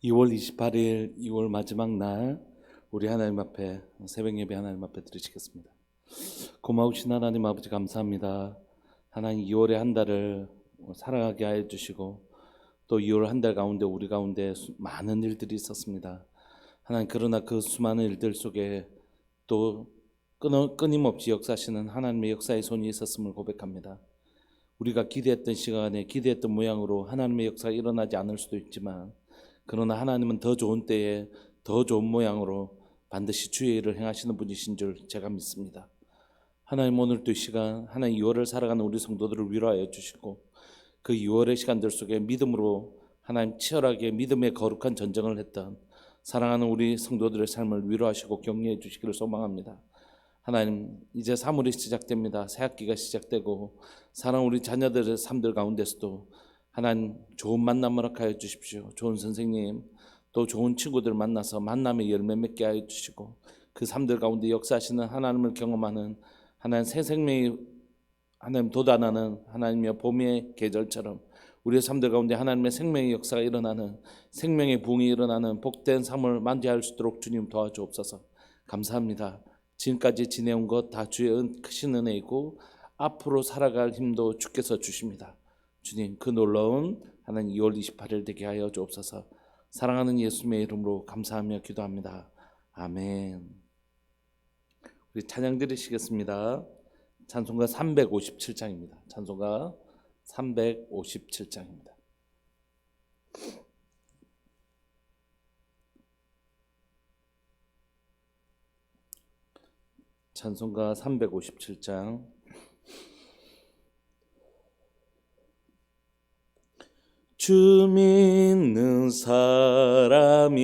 2월 28일 2월 마지막 날 우리 하나님 앞에 새벽 예배 하나님 앞에 드리시겠습니다. 고마우신 하나님 아버지 감사합니다. 하나님 2월의 한 달을 살아가게 하여 주시고 또 2월 한 달 가운데 우리 가운데 많은 일들이 있었습니다. 하나님 그러나 그 수많은 일들 속에 또 끊임없이 역사하시는 하나님의 역사의 손이 있었음을 고백합니다. 우리가 기대했던 시간에 기대했던 모양으로 하나님의 역사가 일어나지 않을 수도 있지만 그러나 하나님은 더 좋은 때에 더 좋은 모양으로 반드시 주의 일을 행하시는 분이신 줄 제가 믿습니다. 하나님 오늘도 이 시간 하나님 2월을 살아가는 우리 성도들을 위로하여 주시고 그 2월의 시간들 속에 믿음으로 하나님 치열하게 믿음의 거룩한 전쟁을 했던 사랑하는 우리 성도들의 삶을 위로하시고 격려해 주시기를 소망합니다. 하나님 이제 3월이 시작됩니다. 새학기가 시작되고 사랑 우리 자녀들의 삶들 가운데서도 하나님 좋은 만남 허락하여 주십시오. 좋은 선생님 또 좋은 친구들 만나서 만남의 열매 맺게 하여 주시고 그 삶들 가운데 역사하시는 하나님을 경험하는 하나님 새 생명이 하나님 돋아나는 하나님의 봄의 계절처럼 우리의 삶들 가운데 하나님의 생명의 역사가 일어나는 생명의 부흥이 일어나는 복된 삶을 만지할 수 있도록 주님 도와주옵소서. 감사합니다. 지금까지 지내온 것 다 주의 크신 은혜이고 앞으로 살아갈 힘도 주께서 주십니다. 주님 그 놀라운 하나님 2월 28일 되게 하여 주옵소서. 사랑하는 예수님의 이름으로 감사하며 기도합니다. 아멘. 우리 찬양 드리시겠습니다. 찬송가 357장입니다. 찬송가 357장입니다. 찬송가 357장. 주 믿는 사람이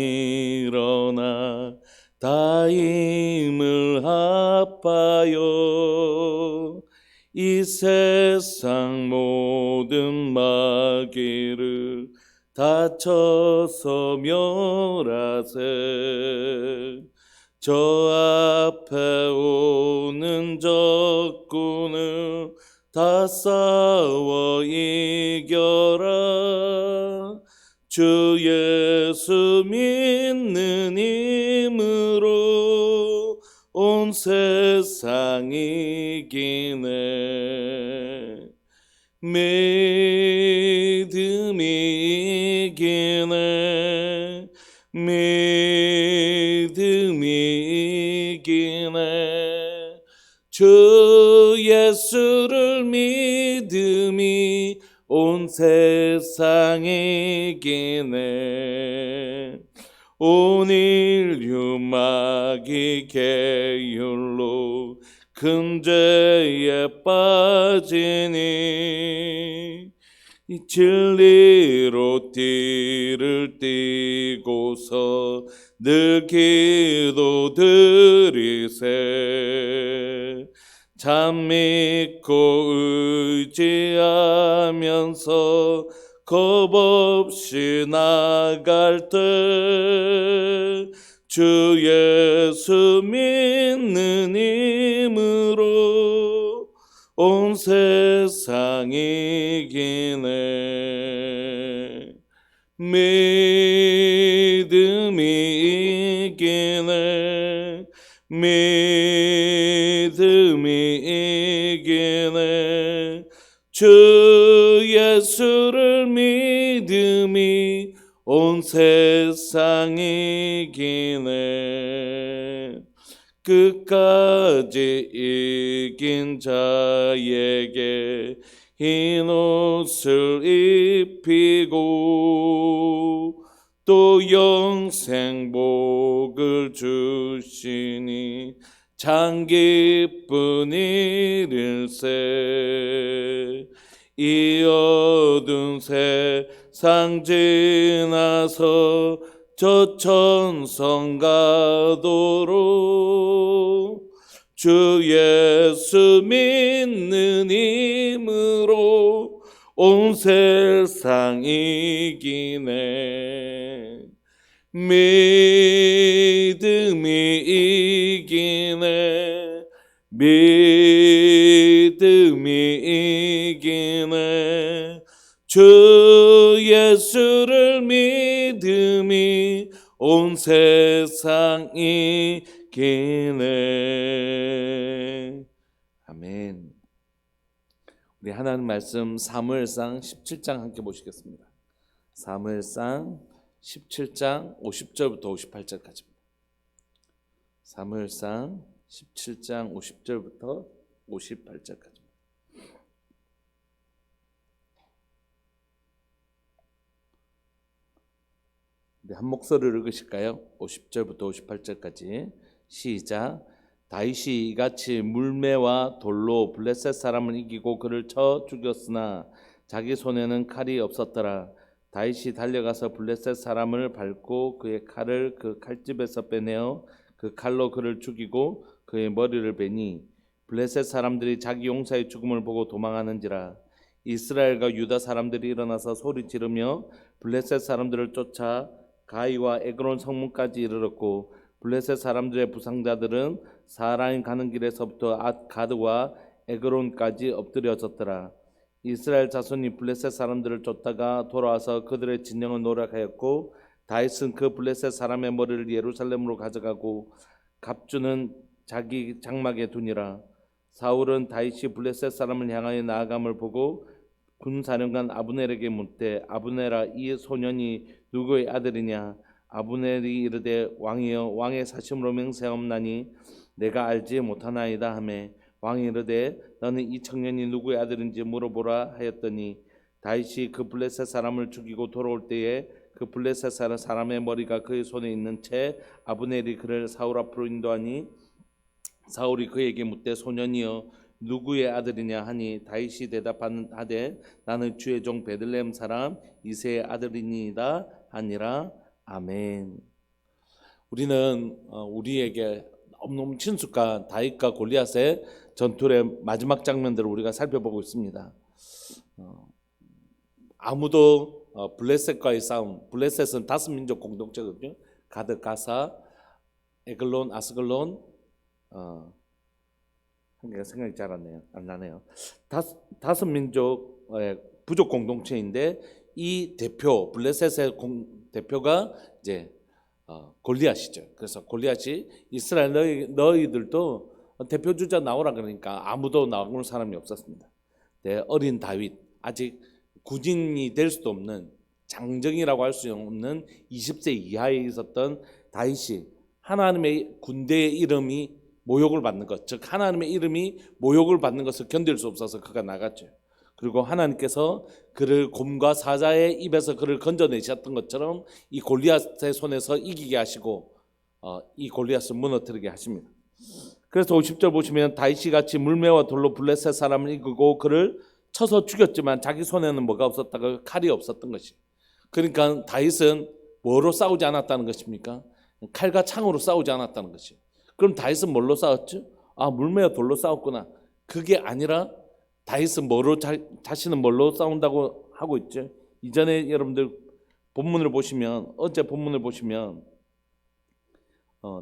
일어나 다 힘을 합하여 이 세상 모든 마귀를 다쳐서 멸하세. 저 앞에 오는 적군을 다 싸워 이겨라. 주 예수 믿는 힘으로 온 세상 이기네. 믿음이 이기네. 믿음이 이기네. 주 예수를 믿음이 온 세상 이기네. 온 인류 마귀 계율로 큰 죄에 빠지니 이 진리로 띠를 띠고서 늘 기도 드리세. 참 믿고 의지하면서 겁 없이 나갈 때 주 예수 믿는 힘으로 온 세상 이기네. 믿음이 이기네. 믿음이 이기네. 주 예수를 믿음이 온 세상 이기네. 끝까지 이긴 자에게 흰 옷을 입히고 또 영생 복을 주시니 참 기쁜 일일세. 이 어두운 세상 지나서 저 천성 가도록 주 예수 믿는 힘으로 온 세상 이기네. 믿음이 이기네. 믿음이 이기네. 주 주 예수를 믿음이 온 세상이 기네. 아멘. 우리 하나님 말씀 사무엘상 17장 함께 보시겠습니다. 사무엘상 17장 50절부터 58절까지입니다. 사무엘상 17장 50절부터 58절까지입니다. 우리 한 목소리를 읽으실까요? 50절부터 58절까지 시작. 다윗이 이같이 물매와 돌로 블레셋 사람을 이기고 그를 쳐 죽였으나 자기 손에는 칼이 없었더라. 다윗이 달려가서 블레셋 사람을 밟고 그의 칼을 그 칼집에서 빼내어 그 칼로 그를 죽이고 그의 머리를 베니 블레셋 사람들이 자기 용사의 죽음을 보고 도망하는지라. 이스라엘과 유다 사람들이 일어나서 소리 지르며 블레셋 사람들을 쫓아 가이와 에그론 성문까지 이르렀고 블레셋 사람들의 부상자들은 사라임 가는 길에서부터 앗가드와 에그론까지 엎드려졌더라. 이스라엘 자손이 블레셋 사람들을 쫓다가 돌아와서 그들의 진영을 노력하였고 다윗은 그 블레셋 사람의 머리를 예루살렘으로 가져가고 갑주는 자기 장막에 두니라. 사울은 다윗이 블레셋 사람을 향하여 나아감을 보고 군사령관 아브넬에게 묻되 아브넬아 이 소년이 누구의 아들이냐. 아브넬이 이르되 왕이여 왕의 사심으로 맹세하옵나니 내가 알지 못하나이다 하매 왕이 이르되 너는 이 청년이 누구의 아들인지 물어보라 하였더니 다윗이 그 블레셋 사람을 죽이고 돌아올 때에 그 블레셋 사람의 머리가 그의 손에 있는 채 아브넬이 그를 사울 앞으로 인도하니 사울이 그에게 묻되 소년이여 누구의 아들이냐 하니 다윗이 대답하되 나는 주의 종 베들레헴 사람 이새의 아들이니이다 하니라. 아멘. 우리는 우리에게 너무너무 친숙한 다윗과 골리앗의 전투의 마지막 장면들을 우리가 살펴보고 있습니다. 아무도 블레셋과의 싸움, 블레셋은 다섯 민족 공동체거든요. 가드, 가사, 에글론, 아스글론, 생각이 잘 안 나네요. 다섯 민족의 부족 공동체인데 이 대표 블레셋의 대표가 이제 골리앗이죠. 그래서 골리앗이 이스라엘 너희들도 대표 주자 나오라 그러니까 아무도 나올 사람이 없었습니다. 어린 다윗, 아직 군인이 될 수도 없는 장정이라고 할 수 없는 20세 이하에 있었던 다윗이 하나님의 군대의 이름이 모욕을 받는 것, 즉 하나님의 이름이 모욕을 받는 것을 견딜 수 없어서 그가 나갔죠. 그리고 하나님께서 그를 곰과 사자의 입에서 그를 건져내셨던 것처럼 이 골리앗의 손에서 이기게 하시고 이 골리앗을 무너뜨리게 하십니다. 그래서 50절 보시면 다윗이 같이 물매와 돌로 블레셋 사람을 이기고 그를 쳐서 죽였지만 자기 손에는 뭐가 없었다고 칼이 없었던 것이. 그러니까 다윗은 뭐로 싸우지 않았다는 것입니까? 칼과 창으로 싸우지 않았다는 것이. 그럼 다윗은 뭘로 싸웠죠? 물매와 돌로 싸웠구나. 그게 아니라 다윗은 자신은 뭘로 싸운다고 하고 있죠. 이전에 여러분들 본문을 보시면 어제 본문을 보시면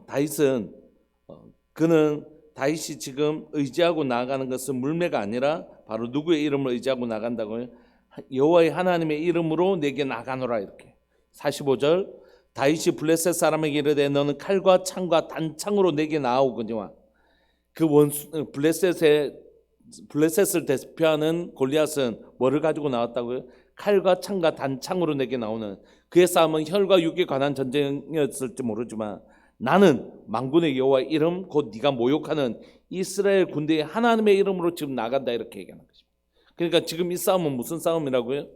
다윗은 그는 다윗이 지금 의지하고 나아가는 것은 물매가 아니라 바로 누구의 이름을 의지하고 나간다고요? 여호와의 하나님의 이름으로 내게 나가노라. 이렇게 45절 다윗이 블레셋 사람에게 이르되 너는 칼과 창과 단창으로 내게 나아오거니와. 그 원수 블레셋을 대표하는 골리앗은 뭐를 가지고 나왔다고요? 칼과 창과 단창으로 내게 나오는. 그의 싸움은 혈과 육에 관한 전쟁이었을지 모르지만 나는 만군의 여호와의 이름 곧 네가 모욕하는 이스라엘 군대의 하나님의 이름으로 지금 나간다. 이렇게 얘기하는 것입니다. 그러니까 지금 이 싸움은 무슨 싸움이라고요?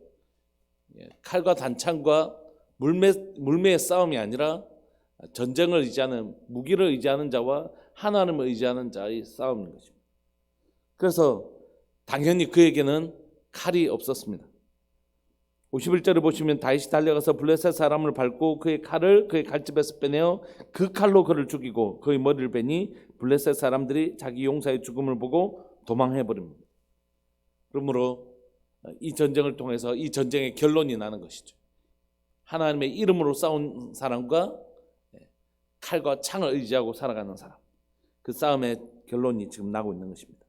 칼과 단창과 물매의 싸움이 아니라 전쟁을 의지하는, 무기를 의지하는 자와 하나님을 의지하는 자의 싸움인 것입니다. 그래서 당연히 그에게는 칼이 없었습니다. 51절을 보시면 다윗이 달려가서 블레셋 사람을 밟고 그의 칼을 그의 칼집에서 빼내어 그 칼로 그를 죽이고 그의 머리를 베니 블레셋 사람들이 자기 용사의 죽음을 보고 도망해버립니다. 그러므로 이 전쟁을 통해서 이 전쟁의 결론이 나는 것이죠. 하나님의 이름으로 싸운 사람과 칼과 창을 의지하고 살아가는 사람, 그 싸움의 결론이 지금 나고 있는 것입니다.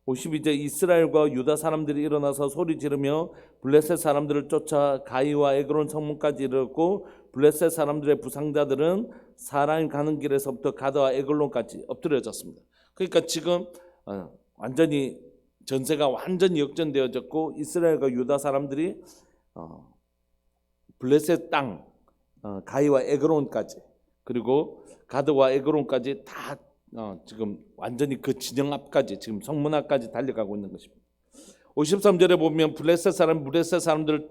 52절 이스라엘과 유다 사람들이 일어나서 소리 지르며 블레셋 사람들을 쫓아 가이와 에그론 성문까지 이르렀고 블레셋 사람들의 부상자들은 사라임 가는 길에서부터 가드와 에글론까지 엎드려졌습니다. 그러니까 지금 완전히 전세가 완전히 역전되어졌고 이스라엘과 유다 사람들이 블레셋 땅 가이와 에그론까지 그리고 가드와 에그론까지 다 지금 완전히 그 진영 앞까지 지금 성문 앞까지 달려가고 있는 것입니다. 53절에 보면 블레셋 사람들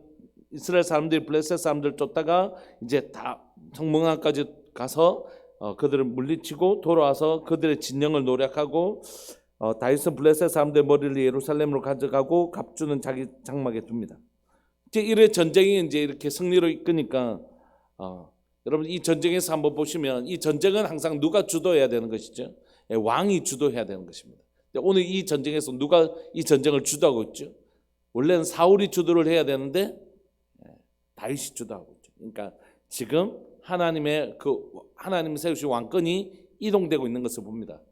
이스라엘 사람들이 블레셋 사람들 쫓다가 이제 다 성문 앞까지 가서 그들을 물리치고 돌아와서 그들의 진영을 노략하고 다윗은 블레셋 사람들의 머리를 예루살렘으로 가져가고 갑주는 자기 장막에 둡니다. 이제 이래 전쟁이 이제 이렇게 승리로 이끄니까 여러분 이 전쟁에서 한번 보시면 이 전쟁은 항상 누가 주도해야 되는 것이죠? 왕이 주도해야 되는 것입니다. 오늘 이 전쟁에서 누가 이 전쟁을 주도하고 있죠? 원래는 사울이 주도를 해야 되는데 다윗이 주도하고 있죠. 그러니까 지금 하나님이 세우신 왕권이 이동되고 있는 것을 봅니다.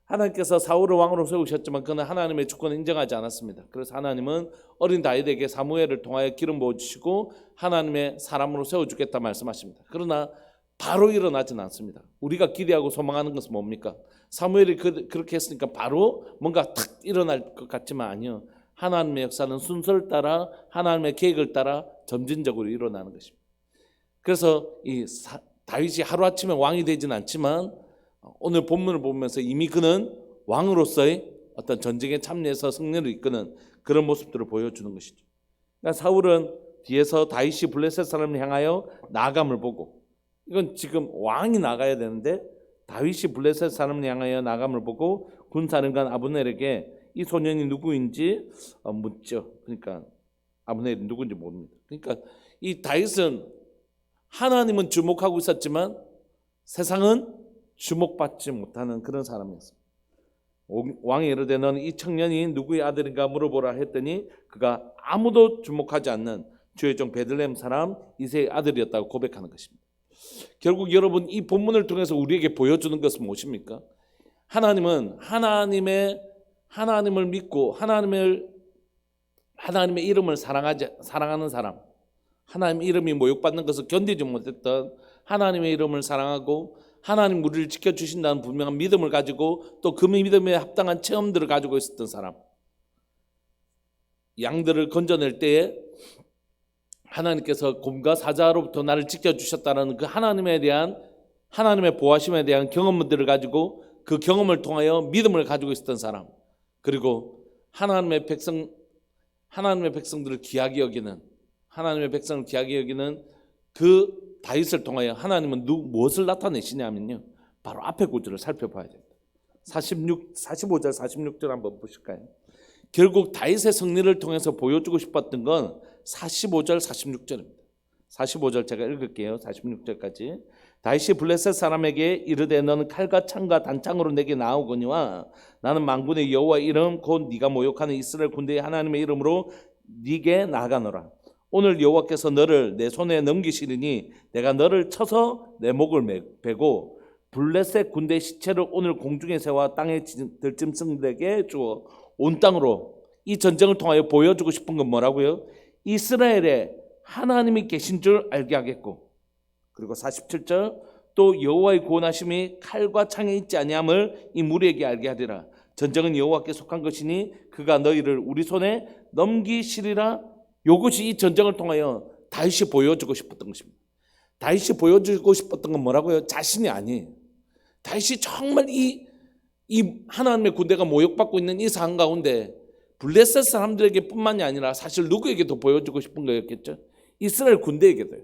하나님께서 사울을 왕으로 세우셨지만 그는 하나님의 주권을 인정하지 않았습니다. 그래서 하나님은 어린 다윗에게 사무엘을 통하여 기름 부어주시고 하나님의 사람으로 세워주겠다 말씀하십니다. 그러나 바로 일어나지는 않습니다. 우리가 기대하고 소망하는 것은 뭡니까? 사무엘이 그렇게 했으니까 바로 뭔가 탁 일어날 것 같지만 아니요. 하나님의 역사는 순서를 따라 하나님의 계획을 따라 점진적으로 일어나는 것입니다. 그래서 이 다윗이 하루아침에 왕이 되지는 않지만 오늘 본문을 보면서 이미 그는 왕으로서의 어떤 전쟁에 참여해서 승리를 이끄는 그런 모습들을 보여주는 것이죠. 그러니까 사울은 뒤에서 다윗이 블레셋 사람을 향하여 나아감을 보고 이건 지금 왕이 나가야 되는데 다윗이 블레셋 사람을 향하여 나아감을 보고 군사령관 아브넬에게 이 소년이 누구인지 묻죠. 그러니까 아브넬이 누구인지 모릅니다. 그러니까 이 다윗은 하나님은 주목하고 있었지만 세상은 주목받지 못하는 그런 사람이었습니다. 왕이 이르되 너는 이 청년이 누구의 아들인가 물어보라 했더니 그가 아무도 주목하지 않는 주의 종 베들레헴 사람 이새의 아들이었다고 고백하는 것입니다. 결국 여러분 이 본문을 통해서 우리에게 보여주는 것은 무엇입니까? 하나님은 하나님을 믿고 하나님의 이름을 사랑하는 사람, 하나님의 이름이 모욕받는 것을 견디지 못했던 하나님의 이름을 사랑하고 하나님 우리를 지켜주신다는 분명한 믿음을 가지고 또 그 믿음에 합당한 체험들을 가지고 있었던 사람, 양들을 건져낼 때에 하나님께서 곰과 사자로부터 나를 지켜주셨다는 그 하나님의 보호하심에 대한 경험들을 가지고 그 경험을 통하여 믿음을 가지고 있었던 사람, 그리고 하나님의 백성들을 귀하게 여기는 하나님의 백성을 귀하게 여기는 그 다윗을 통하여 하나님은 무엇을 나타내시냐면요, 바로 앞에 구절을 살펴봐야 됩니다. 45절 46절 한번 보실까요? 결국 다윗의 승리를 통해서 보여주고 싶었던 건 45절 46절입니다. 45절 제가 읽을게요. 46절까지. 다윗이 블레셋 사람에게 이르되 너는 칼과 창과 단창으로 내게 나오거니와 나는 만군의 여호와의 이름 곧 네가 모욕하는 이스라엘 군대의 하나님의 이름으로 네게 나아가노라. 오늘 여호와께서 너를 내 손에 넘기시리니 내가 너를 쳐서 내 목을 베고 블레셋 군대 시체를 오늘 공중에 세워 땅에 들짐승들에게 주어 온 땅으로 이 전쟁을 통하여 보여주고 싶은 건 뭐라고요? 이스라엘에 하나님이 계신 줄 알게 하겠고, 그리고 47절 또 여호와의 구원하심이 칼과 창에 있지 아니함을 이 무리에게 알게 하리라. 전쟁은 여호와께 속한 것이니 그가 너희를 우리 손에 넘기시리라. 이것이 이 전쟁을 통하여 다윗이 보여주고 싶었던 것입니다. 다윗이 보여주고 싶었던 건 뭐라고요? 자신이 아니에요. 다윗이 정말 이 하나님의 군대가 모욕받고 있는 이 상황 가운데 블레셋 사람들에게 뿐만이 아니라 사실 누구에게도 보여주고 싶은 거였겠죠. 이스라엘 군대에게도요.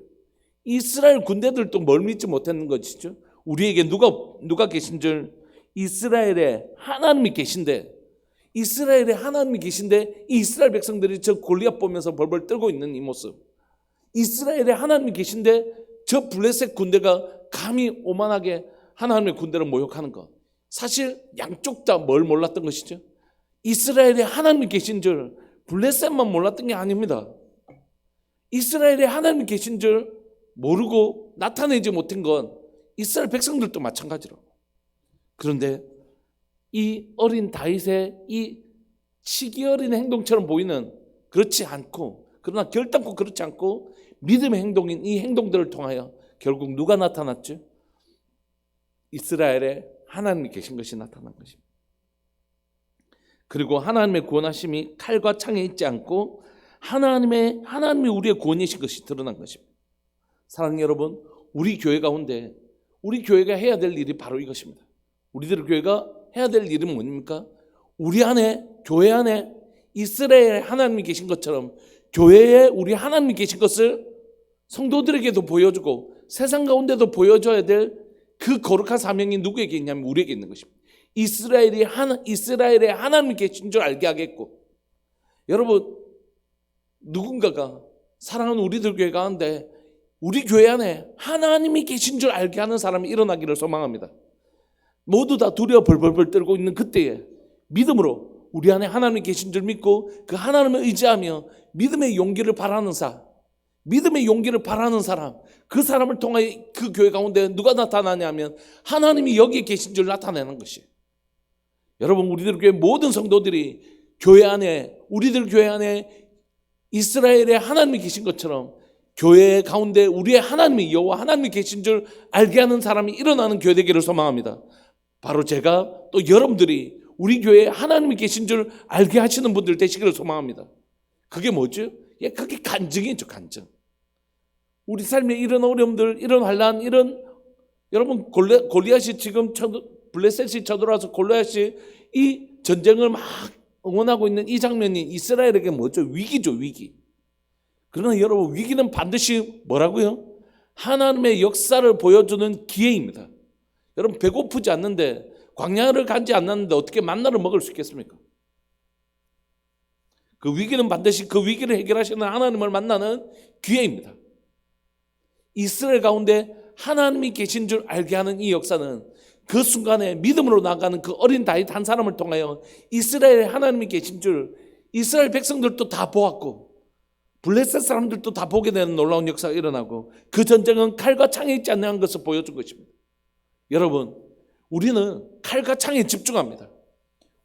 이스라엘 군대들도 뭘 믿지 못했는 것이죠. 우리에게 누가 계신 줄, 이스라엘에 하나님이 계신데 이 이스라엘 백성들이 저 골리앗 보면서 벌벌 떨고 있는 이 모습, 이스라엘에 하나님이 계신데 저 블레셋 군대가 감히 오만하게 하나님의 군대를 모욕하는 것, 사실 양쪽 다 뭘 몰랐던 것이죠. 이스라엘에 하나님이 계신 줄 블레셋만 몰랐던 게 아닙니다. 이스라엘에 하나님이 계신 줄 모르고 나타내지 못한 건 이스라엘 백성들도 마찬가지로. 그런데 이 어린 다윗의 이 치기 어린 행동처럼 보이는 그렇지 않고, 그러나 결단코 그렇지 않고 믿음의 행동인 이 행동들을 통하여 결국 누가 나타났죠? 이스라엘에 하나님이 계신 것이 나타난 것입니다. 그리고 하나님의 구원하심이 칼과 창에 있지 않고 하나님이 우리의 구원이신 것이 드러난 것입니다. 사랑하는 여러분, 우리 교회 가운데 우리 교회가 해야 될 일이 바로 이것입니다. 우리들 교회가 해야 될 일은 뭡니까? 우리 안에, 교회 안에 이스라엘에 하나님이 계신 것처럼 교회에 우리 하나님이 계신 것을 성도들에게도 보여주고 세상 가운데도 보여줘야 될 그 거룩한 사명이 누구에게 있냐면 우리에게 있는 것입니다. 이스라엘에 하나님이 계신 줄 알게 하겠고, 여러분, 누군가가 사랑하는 우리들 교회 가운데 우리 교회 안에 하나님이 계신 줄 알게 하는 사람이 일어나기를 소망합니다. 모두 다 두려워 벌벌벌 떨고 있는 그때에 믿음으로 우리 안에 하나님이 계신 줄 믿고 그 하나님을 의지하며 믿음의 용기를 바라는 사람, 그 사람을 통하여 그 교회 가운데 누가 나타나냐면 하나님이 여기에 계신 줄 나타내는 것이에요. 여러분, 우리들 교회 모든 성도들이 교회 안에, 우리들 교회 안에 이스라엘에 하나님이 계신 것처럼 교회 가운데 우리의 하나님이, 여호와 하나님이 계신 줄 알게 하는 사람이 일어나는 교회 되기를 소망합니다. 바로 제가 또 여러분들이 우리 교회에 하나님이 계신 줄 알게 하시는 분들 되시기를 소망합니다. 그게 뭐죠? 그게 간증이죠, 간증. 우리 삶에 이런 어려움들, 이런 환난, 여러분 골리앗이 지금 블레셋이 쳐들어와서 골리앗이 이 전쟁을 막 응원하고 있는 이 장면이 이스라엘에게 뭐죠? 위기죠, 위기. 그러나 여러분, 위기는 반드시 뭐라고요? 하나님의 역사를 보여주는 기회입니다. 여러분, 배고프지 않는데, 광야를 가지 않았는데 어떻게 만나를 먹을 수 있겠습니까? 그 위기는 반드시 그 위기를 해결하시는 하나님을 만나는 기회입니다. 이스라엘 가운데 하나님이 계신 줄 알게 하는 이 역사는 그 순간에 믿음으로 나가는 그 어린 다윗 한 사람을 통하여 이스라엘에 하나님이 계신 줄 이스라엘 백성들도 다 보았고 블레셋 사람들도 다 보게 되는 놀라운 역사가 일어나고 그 전쟁은 칼과 창에 있지 않는 것을 보여준 것입니다. 여러분, 우리는 칼과 창에 집중합니다.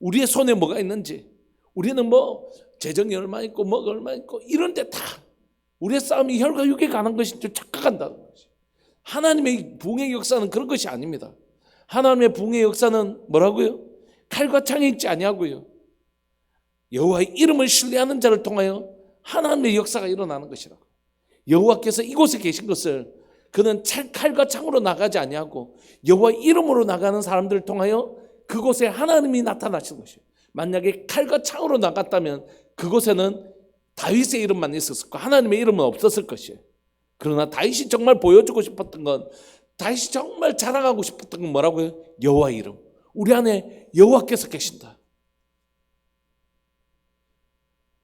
우리의 손에 뭐가 있는지, 우리는 뭐 재정이 얼마 있고 뭐가 얼마 있고 이런 데 다 우리의 싸움이 혈과 육에 관한 것인 줄 착각한다는 것이. 하나님의 부흥의 역사는 그런 것이 아닙니다. 하나님의 부흥의 역사는 뭐라고요? 칼과 창에 있지 아니하고요, 여호와의 이름을 신뢰하는 자를 통하여 하나님의 역사가 일어나는 것이라고. 여호와께서 이곳에 계신 것을 그는 칼과 창으로 나가지 아니하고 여호와의 이름으로 나가는 사람들을 통하여 그곳에 하나님이 나타나신 것이에요. 만약에 칼과 창으로 나갔다면 그곳에는 다윗의 이름만 있었고 하나님의 이름은 없었을 것이에요. 그러나 다윗이 정말 보여주고 싶었던 건, 다윗이 정말 자랑하고 싶었던 건 뭐라고요? 여호와의 이름. 우리 안에 여호와께서 계신다.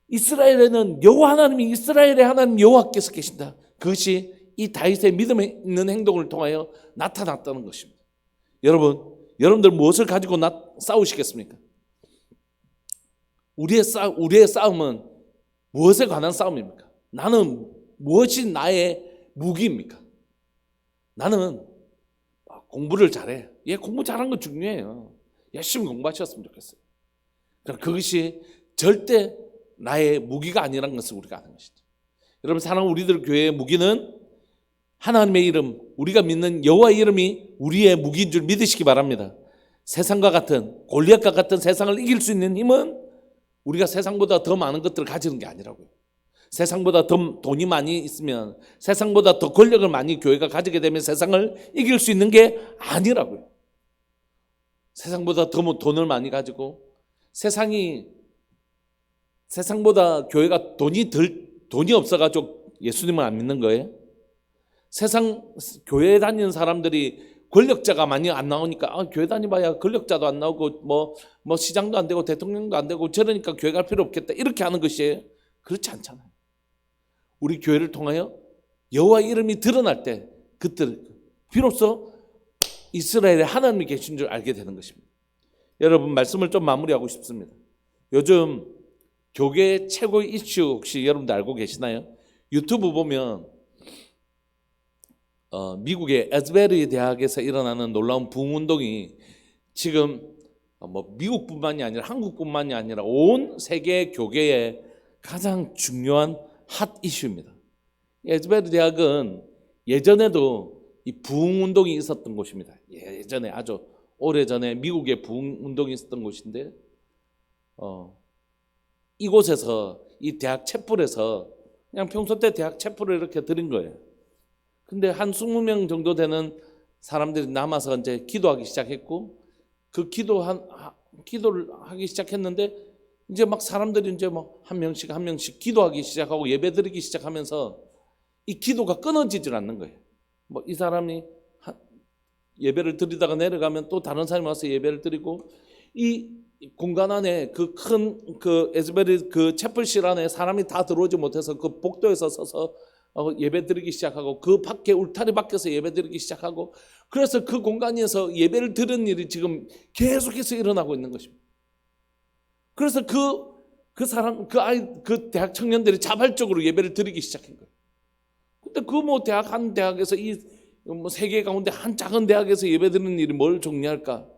이스라엘에는 여호와 하나님이, 이스라엘의 하나님 여호와께서 계신다. 그것이 이 다윗의 믿음에 있는 행동을 통하여 나타났다는 것입니다. 여러분들 무엇을 가지고 싸우시겠습니까? 우리의 싸움은 무엇에 관한 싸움입니까? 나는 무엇이 나의 무기입니까? 나는 공부를 잘해. 공부 잘하는 건 중요해요. 열심히 공부하셨으면 좋겠어요. 그러나 그것이 절대 나의 무기가 아니라는 것을 우리가 아는 것이죠. 여러분, 사랑하는 우리들 교회의 무기는 하나님의 이름, 우리가 믿는 여호와의 이름이 우리의 무기인 줄 믿으시기 바랍니다. 세상과 같은, 골리앗과 같은 세상을 이길 수 있는 힘은 우리가 세상보다 더 많은 것들을 가지는 게 아니라고요. 세상보다 더 돈이 많이 있으면, 세상보다 더 권력을 많이 교회가 가지게 되면 세상을 이길 수 있는 게 아니라고요. 세상보다 더 돈을 많이 가지고, 세상보다 교회가 돈이 없어가지고 예수님을 안 믿는 거예요? 교회에 다니는 사람들이 권력자가 많이 안 나오니까 교회 다니봐야 권력자도 안 나오고 뭐 시장도 안 되고 대통령도 안 되고 저러니까 교회 갈 필요 없겠다, 이렇게 하는 것이에요? 그렇지 않잖아요. 우리 교회를 통하여 여호와의 이름이 드러날 때 그때 비로소 이스라엘에 하나님이 계신 줄 알게 되는 것입니다. 여러분, 말씀을 좀 마무리하고 싶습니다. 요즘 교계의 최고의 이슈 혹시 여러분들 알고 계시나요? 유튜브 보면 미국의 에즈베리 대학에서 일어나는 놀라운 부흥운동이 지금 뭐 미국뿐만이 아니라 한국뿐만이 아니라 온 세계 교계의 가장 중요한 핫 이슈입니다. 에즈베르 대학은 예전에도 이 부흥 운동이 있었던 곳입니다. 예전에 아주 오래전에 미국에 부흥 운동이 있었던 곳인데 이곳에서 이 대학 챗플에서 그냥 평소 때 대학 챗플을 이렇게 드린 거예요. 근데 한 20명 정도 되는 사람들이 남아서 이제 기도하기 시작했고, 그 기도를 하기 시작했는데 이제 막 사람들이 이제 뭐 한 명씩 기도하기 시작하고 예배드리기 시작하면서 이 기도가 끊어지질 않는 거예요. 뭐 이 사람이 예배를 드리다가 내려가면 또 다른 사람이 와서 예배를 드리고, 이 공간 안에 그 큰 에즈베르 그 채플실 안에 사람이 다 들어오지 못해서 그 복도에서 서서 예배 드리기 시작하고, 그 밖에 울타리 밖에서 예배 드리기 시작하고, 그래서 그 공간에서 예배를 드리는 일이 지금 계속해서 일어나고 있는 것입니다. 그래서 그 대학 청년들이 자발적으로 예배를 드리기 시작한 거예요. 근데 한 대학에서 뭐 세계 가운데 한 작은 대학에서 예배 드리는 일이 뭘 정리할까?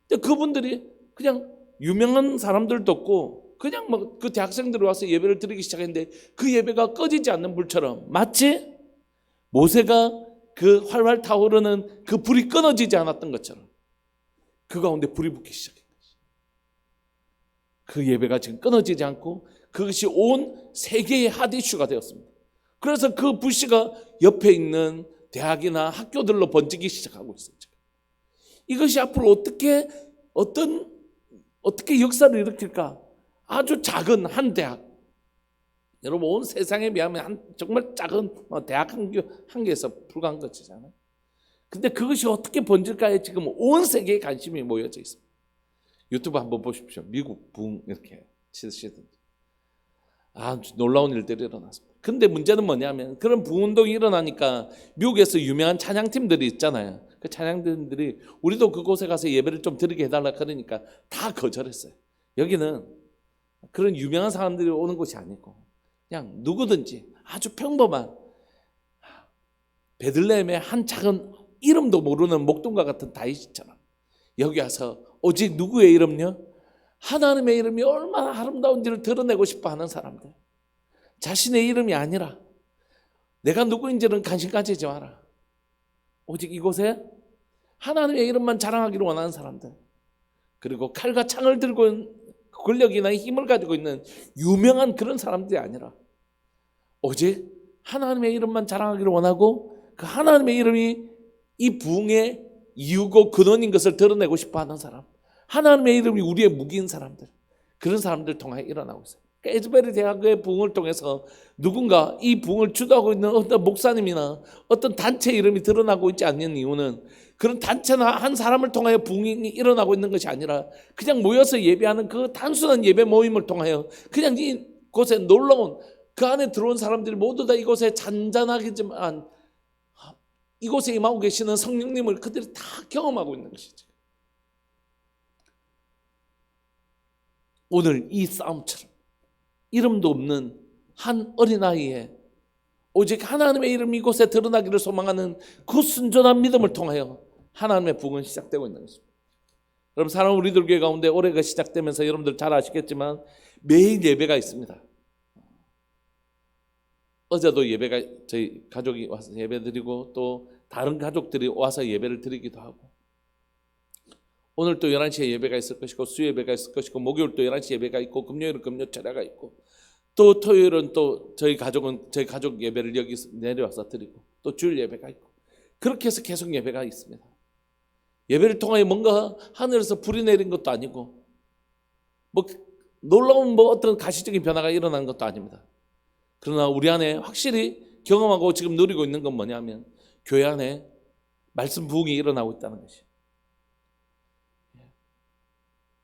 근데 그분들이 그냥 유명한 사람들도 없고 그냥 뭐 그 대학생들이 와서 예배를 드리기 시작했는데, 그 예배가 꺼지지 않는 불처럼, 마치 모세가 그 활활 타오르는 그 불이 끊어지지 않았던 것처럼 그 가운데 불이 붙기 시작한 것이. 그 예배가 지금 끊어지지 않고 그것이 온 세계의 핫 이슈가 되었습니다. 그래서 그 불씨가 옆에 있는 대학이나 학교들로 번지기 시작하고 있어요. 이것이 앞으로 어떻게 역사를 일으킬까? 아주 작은 한 대학, 여러분 온 세상에 비하면 정말 작은 대학 한 개에서 불과한 것이잖아요. 근데 그것이 어떻게 번질까에 지금 온 세계에 관심이 모여져 있습니다. 유튜브 한번 보십시오. 미국 붕 이렇게 치시든지. 놀라운 일들이 일어났습니다. 근데 문제는 뭐냐면, 그런 부운동이 일어나니까 미국에서 유명한 찬양팀들이 있잖아요. 그 찬양팀들이 우리도 그곳에 가서 예배를 좀 드리게 해달라 그러니까 다 거절했어요. 여기는 그런 유명한 사람들이 오는 곳이 아니고 그냥 누구든지 아주 평범한 베들레헴의 한 작은 이름도 모르는 목동과 같은 다윗처럼 여기 와서 오직 누구의 이름요? 하나님의 이름이 얼마나 아름다운지를 드러내고 싶어 하는 사람들. 자신의 이름이 아니라 내가 누구인지는 관심 가지지 마라. 오직 이곳에 하나님의 이름만 자랑하기를 원하는 사람들, 그리고 칼과 창을 들고 권력이나 힘을 가지고 있는 유명한 그런 사람들이 아니라 오직 하나님의 이름만 자랑하기를 원하고, 그 하나님의 이름이 이 부흥의 이유고 근원인 것을 드러내고 싶어 하는 사람, 하나님의 이름이 우리의 무기인 사람들, 그런 사람들 통해 일어나고 있어요. 그러니까 에즈베르 대학의 부흥을 통해서 누군가 이 부흥을 주도하고 있는 어떤 목사님이나 어떤 단체 이름이 드러나고 있지 않는 이유는, 그런 단체나 한 사람을 통하여 부흥이 일어나고 있는 것이 아니라 그냥 모여서 예배하는 그 단순한 예배 모임을 통하여 그냥 이곳에 놀러온, 그 안에 들어온 사람들이 모두 다 이곳에 잔잔하겠지만 이곳에 임하고 계시는 성령님을 그들이 다 경험하고 있는 것이죠. 오늘 이 싸움처럼 이름도 없는 한 어린아이의 오직 하나님의 이름이 이곳에 드러나기를 소망하는 그 순전한 믿음을 통하여 하나님의 부흥은 시작되고 있는 것입니다. 여러분, 사랑하는 우리들 교회 가운데 올해가 시작되면서 여러분들 잘 아시겠지만 매일 예배가 있습니다. 어제도 예배가, 저희 가족이 와서 예배드리고 또 다른 가족들이 와서 예배를 드리기도 하고, 오늘 또 11시에 예배가 있을 것이고, 수요예배가 있을 것이고, 목요일 또 11시 예배가 있고, 금요일은 금요 철야가 있고, 또 토요일은 또 저희 가족 예배를 여기 내려와서 드리고, 또 주일 예배가 있고, 그렇게 해서 계속 예배가 있습니다. 예배를 통하여 뭔가 하늘에서 불이 내린 것도 아니고 뭐 놀라운 어떤 가시적인 변화가 일어난 것도 아닙니다. 그러나 우리 안에 확실히 경험하고 지금 누리고 있는 건 뭐냐면, 교회 안에 말씀 부흥이 일어나고 있다는 것이에요.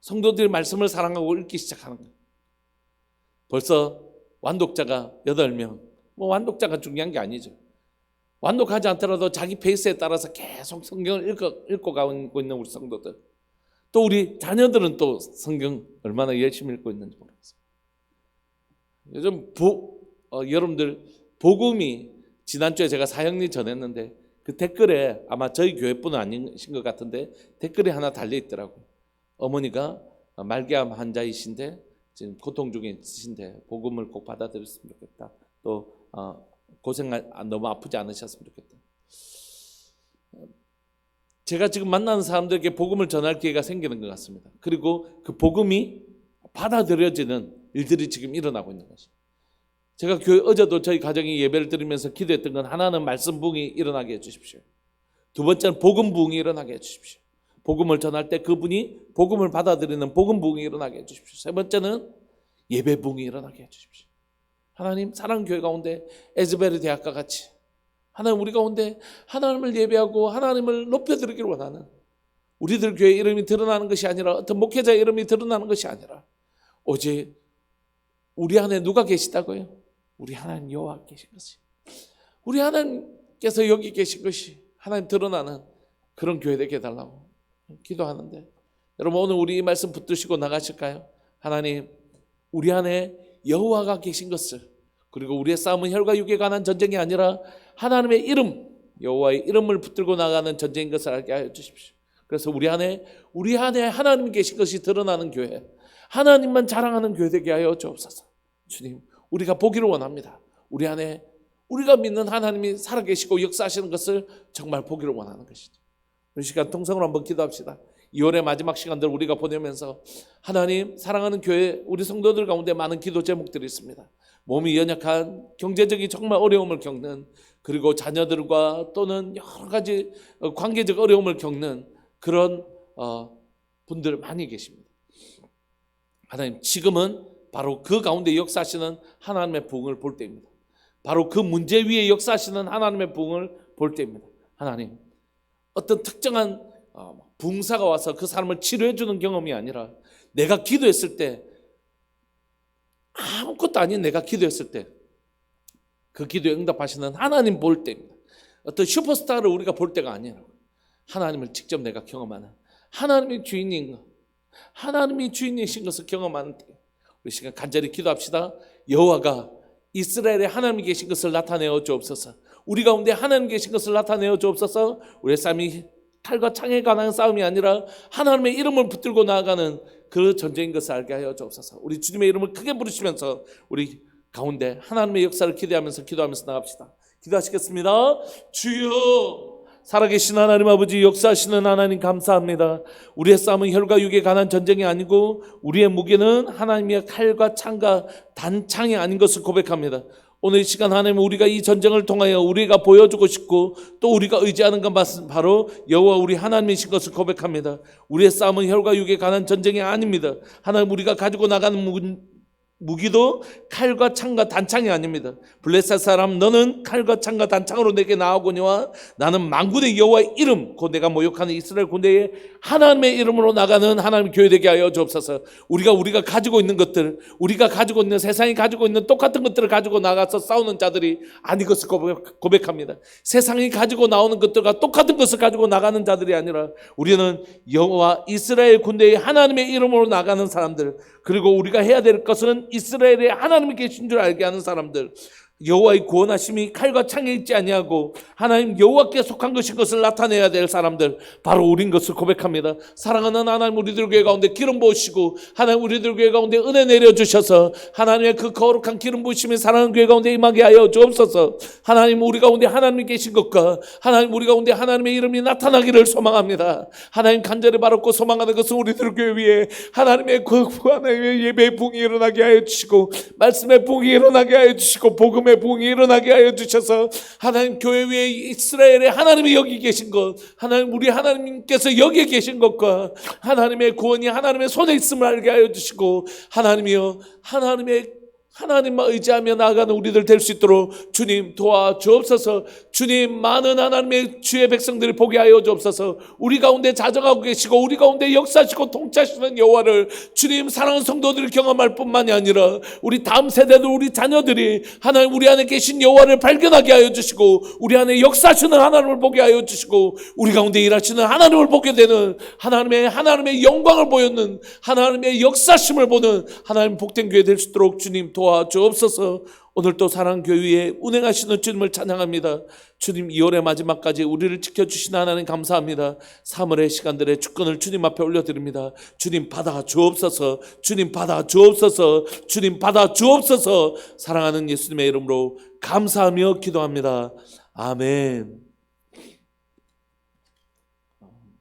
성도들이 말씀을 사랑하고 읽기 시작하는 거예요. 벌써 완독자가 8명, 완독자가 중요한 게 아니죠. 완독하지 않더라도 자기 페이스에 따라서 계속 성경을 읽고 가고 있는 우리 성도들, 또 우리 자녀들은 또 성경 얼마나 열심히 읽고 있는지 모르겠어요. 요즘 여러분들 복음이, 지난주에 제가 사형리 전했는데 그 댓글에 아마 저희 교회뿐은 아니신 것 같은데 댓글이 하나 달려 있더라고요. 어머니가 말기암 환자이신데 지금 고통 중에 있으신데 복음을 꼭 받아들였으면 좋겠다. 또 고생 너무 아프지 않으셨으면 좋겠다. 제가 지금 만나는 사람들에게 복음을 전할 기회가 생기는 것 같습니다. 그리고 그 복음이 받아들여지는 일들이 지금 일어나고 있는 것입니다. 제가 어제도 저희 가정이 예배를 드리면서 기도했던 건, 하나는 말씀 부흥이 일어나게 해주십시오. 두 번째는 복음 부흥이 일어나게 해주십시오. 복음을 전할 때 그분이 복음을 받아들이는 복음 부흥이 일어나게 해주십시오. 세 번째는 예배 부흥이 일어나게 해주십시오. 하나님, 사랑교회 가운데 에즈베르 대학과 같이 하나님, 우리 가운데 하나님을 예배하고 하나님을 높여드리기를 원하는, 우리들 교회 이름이 드러나는 것이 아니라 어떤 목회자의 이름이 드러나는 것이 아니라 오직 우리 안에 누가 계시다고요? 우리 하나님 여호와 계신 것이, 우리 하나님께서 여기 계신 것이 하나님 드러나는 그런 교회 되게 해달라고 기도하는데, 여러분 오늘 우리 이 말씀 붙드시고 나가실까요? 하나님, 우리 안에 여호와가 계신 것을, 그리고 우리의 싸움은 혈과 육에 관한 전쟁이 아니라 하나님의 이름, 여호와의 이름을 붙들고 나가는 전쟁인 것을 알게 하여 주십시오. 그래서 우리 안에 하나님 계신 것이 드러나는 교회, 하나님만 자랑하는 교회 되게 하여 주옵소서. 주님, 우리가 보기를 원합니다. 우리 안에 우리가 믿는 하나님이 살아계시고 역사하시는 것을 정말 보기를 원하는 것이죠. 이 시간 통성으로 한번 기도합시다. 2월의 마지막 시간들 우리가 보내면서 하나님, 사랑하는 교회 우리 성도들 가운데 많은 기도 제목들이 있습니다. 몸이 연약한, 경제적인 정말 어려움을 겪는, 그리고 자녀들과 또는 여러 가지 관계적 어려움을 겪는 그런 분들 많이 계십니다. 하나님, 지금은 바로 그 가운데 역사하시는 하나님의 부흥을 볼 때입니다. 바로 그 문제 위에 역사하시는 하나님의 부흥을 볼 때입니다. 하나님, 어떤 특정한 붕사가 와서 그 사람을 치료해 주는 경험이 아니라, 내가 기도했을 때, 아무것도 아닌 내가 기도했을 때 그 기도에 응답하시는 하나님 볼 때입니다. 어떤 슈퍼스타를 우리가 볼 때가 아니라 하나님을 직접 내가 경험하는, 하나님이 주인인 것, 하나님이 주인이신 것을 경험하는 때 우리 시간 간절히 기도합시다. 여호와가 이스라엘에 하나님이 계신 것을 나타내어 주옵소서. 우리 가운데 하나님 계신 것을 나타내어 주옵소서. 우리의 삶이 칼과 창에 관한 싸움이 아니라 하나님의 이름을 붙들고 나아가는 그 전쟁인 것을 알게 하여 주옵소서. 우리 주님의 이름을 크게 부르시면서 우리 가운데 하나님의 역사를 기대하면서 기도하면서 나갑시다. 기도하시겠습니다. 주여, 살아계신 하나님 아버지, 역사하시는 하나님 감사합니다. 우리의 싸움은 혈과 육에 관한 전쟁이 아니고 우리의 무기는 하나님의 칼과 창과 단창이 아닌 것을 고백합니다. 오늘 이 시간 하나님, 우리가 이 전쟁을 통하여 우리가 보여주고 싶고 또 우리가 의지하는 것은 바로 여호와 우리 하나님이신 것을 고백합니다. 우리의 싸움은 혈과 육에 관한 전쟁이 아닙니다. 하나님, 우리가 가지고 나가는 무기도 칼과 창과 단창이 아닙니다. 블레셋 사람, 너는 칼과 창과 단창으로 내게 나아오거니와 나는 만군의 여호와의 이름, 곧 내가 모욕하는 이스라엘 군대의 하나님의 이름으로 나가는 하나님의 교회 되게 하여 주옵소서. 우리가 가지고 있는 것들, 우리가 가지고 있는, 세상이 가지고 있는 똑같은 것들을 가지고 나가서 싸우는 자들이 아닌 것을 고백합니다. 세상이 가지고 나오는 것들과 똑같은 것을 가지고 나가는 자들이 아니라 우리는 여호와 이스라엘 군대의 하나님의 이름으로 나가는 사람들, 그리고 우리가 해야 될 것은 이스라엘에 하나님이 계신 줄 알게 하는 사람들, 여호와의 구원하심이 칼과 창에 있지 아니하고 하나님 여호와께 속한 것인 것을 나타내야 될 사람들, 바로 우린 것을 고백합니다. 사랑하는 하나님, 우리들 교회 가운데 기름 부으시고 하나님 우리들 교회 가운데 은혜 내려주셔서 하나님의 그 거룩한 기름 부으심이 사랑하는 교회 가운데 임하게 하여 주옵소서. 하나님, 우리 가운데 하나님이 계신 것과 하나님 우리 가운데 하나님의 이름이 나타나기를 소망합니다. 하나님, 간절히 바랐고 소망하는 것은 우리들 교회 위에 하나님의 그 하나님의 예배의 부흥이 일어나게 하여 주시고 말씀의 부흥이 일어나게 하여 주시고 복음의 부흥이 일어나게 하여 주셔서 하나님, 교회 위에 이스라엘에 하나님이 여기 계신 것, 하나님 우리 하나님께서 여기에 계신 것과 하나님의 구원이 하나님의 손에 있음을 알게 하여 주시고, 하나님이여, 하나님만 의지하며 나아가는 우리들 될 수 있도록 주님 도와주옵소서. 주님, 많은 하나님의 주의 백성들이 보게 하여 주옵소서. 우리 가운데 자정하고 계시고 우리 가운데 역사하시고 통치하시는 여호와를 주님, 사랑하는 성도들이 경험할 뿐만이 아니라 우리 다음 세대들, 우리 자녀들이 하나님 우리 안에 계신 여호와를 발견하게 하여 주시고 우리 안에 역사하시는 하나님을 보게 하여 주시고 우리 가운데 일하시는 하나님을 보게 되는 하나님의 영광을 보였는 하나님의 역사심을 보는 하나님 복된 교회 될 수 있도록 주님 도와주옵소서. 오늘 또 사랑교회에 운행하시는 주님을 찬양합니다. 주님 2월의 마지막까지 우리를 지켜주신 하나님 감사합니다. 3월의 시간들의 주권을 주님 앞에 올려드립니다. 주님 받아 주옵소서. 주님 받아 주옵소서. 주님 받아 주옵소서. 사랑하는 예수님의 이름으로 감사하며 기도합니다. 아멘.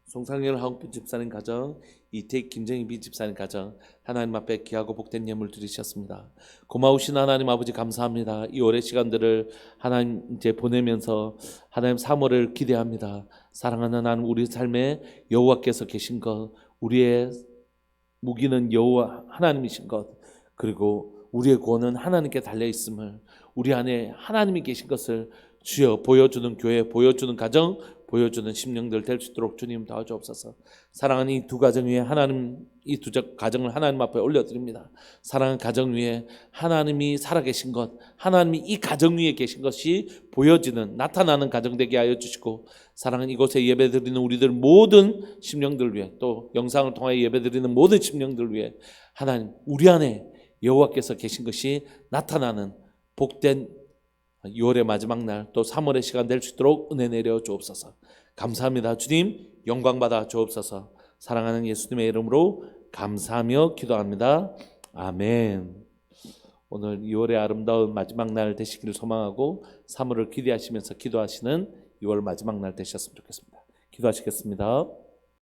송상열 하웅빈 집사님 가정, 이태익 김정희 집사님 가정, 하나님 앞에 귀하고 복된 예물 드리셨습니다. 고마우신 하나님 아버지 감사합니다. 이 오랜 시간들을 하나님 이제 보내면서 하나님 3월을 기대합니다. 사랑하는 하나님, 우리 삶에 여호와께서 계신 것, 우리의 무기는 여호와 하나님이신 것, 그리고 우리의 구원은 하나님께 달려 있음을, 우리 안에 하나님이 계신 것을 주여 보여주는 교회, 보여주는 가정, 보여주는 심령들 될 수 있도록 주님 도와주옵소서. 사랑하는 이 두 가정 위에 하나님, 이 두 가정을 하나님 앞에 올려드립니다. 사랑하는 가정 위에 하나님이 살아계신 것, 하나님이 이 가정 위에 계신 것이 보여지는, 나타나는 가정 되게 하여 주시고, 사랑하는 이곳에 예배드리는 우리들 모든 심령들 위해, 또 영상을 통하여 예배드리는 모든 심령들 위해 하나님, 우리 안에 여호와께서 계신 것이 나타나는 복된 2월의 마지막 날, 또 3월의 시간 될 수 있도록 은혜 내려 주옵소서. 감사합니다. 주님 영광 받아 주옵소서. 사랑하는 예수님의 이름으로 감사하며 기도합니다. 아멘. 오늘 2월의 아름다운 마지막 날 되시기를 소망하고 3월을 기대하시면서 기도하시는 2월 마지막 날 되셨으면 좋겠습니다. 기도하시겠습니다.